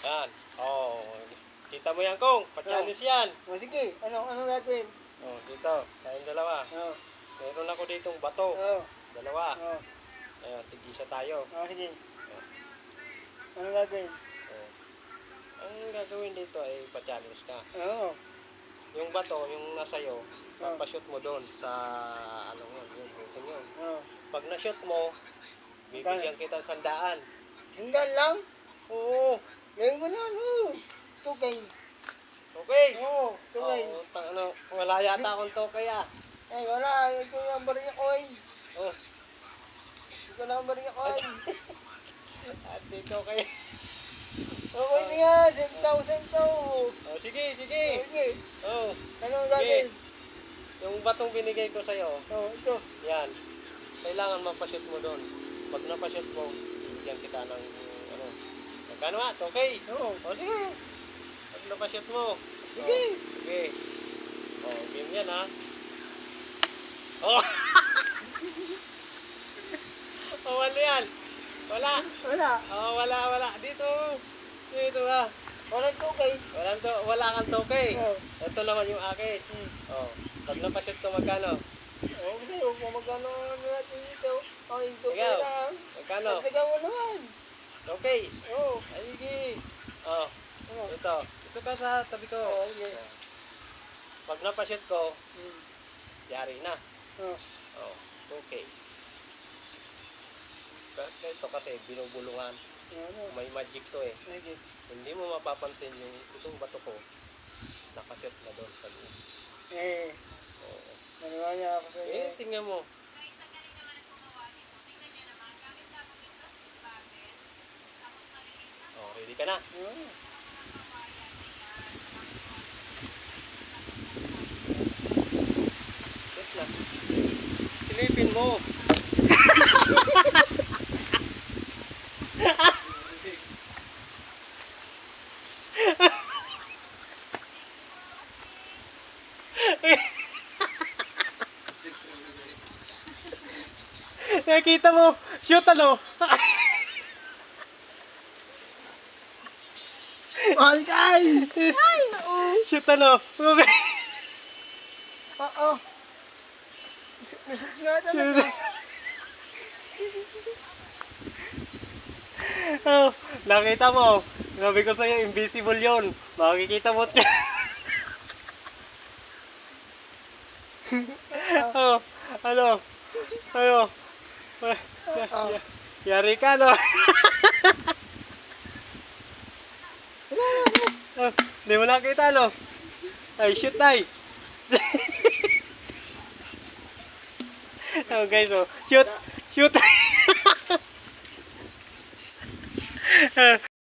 Yan. Oh. Kita mo yan, Kong. Pa-challenge yan. O sige, ano gagawin? Oh, dito. Tayong dalawa. Oo. Meron ako ditong bato. Oo. Dalawa. Oo. Ayun, tig-isa tayo. O sige. Ano gagawin? Oh. Ang gagawin dito ay pa-challenge ka. Oo. Yung bato, yung nasa iyo, papashoot mo doon sa ano yun, yung busing yun. Oo. Pag na-shoot mo, bibigyan kita 100. Sandal lang? Oo. Ngayon ko na, oo. Tukay. Okay. Oo, tukay. Oh, ano, wala yata akong tokay ah. Ay, wala. Ito yung bariya ko ay. Oh, Ito lang ang bariya ko ay. at dito kay. Okay na yan. 10,000 to. Oh, sige, sige. Sige. Oh, Ano ang gagawin? yung batong binigay ko sa iyo, Oo, ito. yan. Kailangan mapashoot mo doon. Pag napashoot mo, bibigyan kita ng ano. Magkano nga? Okay. Oo. Oh, sige. Pag napashoot mo. Sige. Oh, sige. Oh, game yan ha. Oh. Oh, wala yan. Wala. Wala. Oh, wala. Dito. Dito ha. Walang tukay. Wala kang tokay. Oo. Ito naman yung akin. Oh, pag napashoot ko magkano? Oo, kasi kung magkano natin ito. Okay, tukay Ikaw, lang. magkano? Mas nagawa mo naman. Okay. Oo. Ay, sige. Oh, Oo. ito. Ito ka sa tabi ko. Oo, sige. Pag napashoot ko, Hmm. yari na. Oo. Oh, okay. Ito kasi binubulungan. Ano? May magic to eh. Sige. Hindi mo mapapansin yung itong bato ko nakaset na doon sa loob. Eh, Oo. maniwala ako sa iyo. Eh, tingnan mo. Oh, ready ka na? Oo. Set na. Silipin mo. Nakita mo, shoot ano? Alkay! Ay, oo. Shoot ano? Okay. Oo. Nasip nga talaga. Oh, nakita mo. Sabi ko sa'yo, invisible yon. Makikita mo. Oh, ano? Ano? Yari ka, no? Oh, di mo nakita, no? Ay, shoot, tay. Oh, guys, oh. Shoot. Shoot.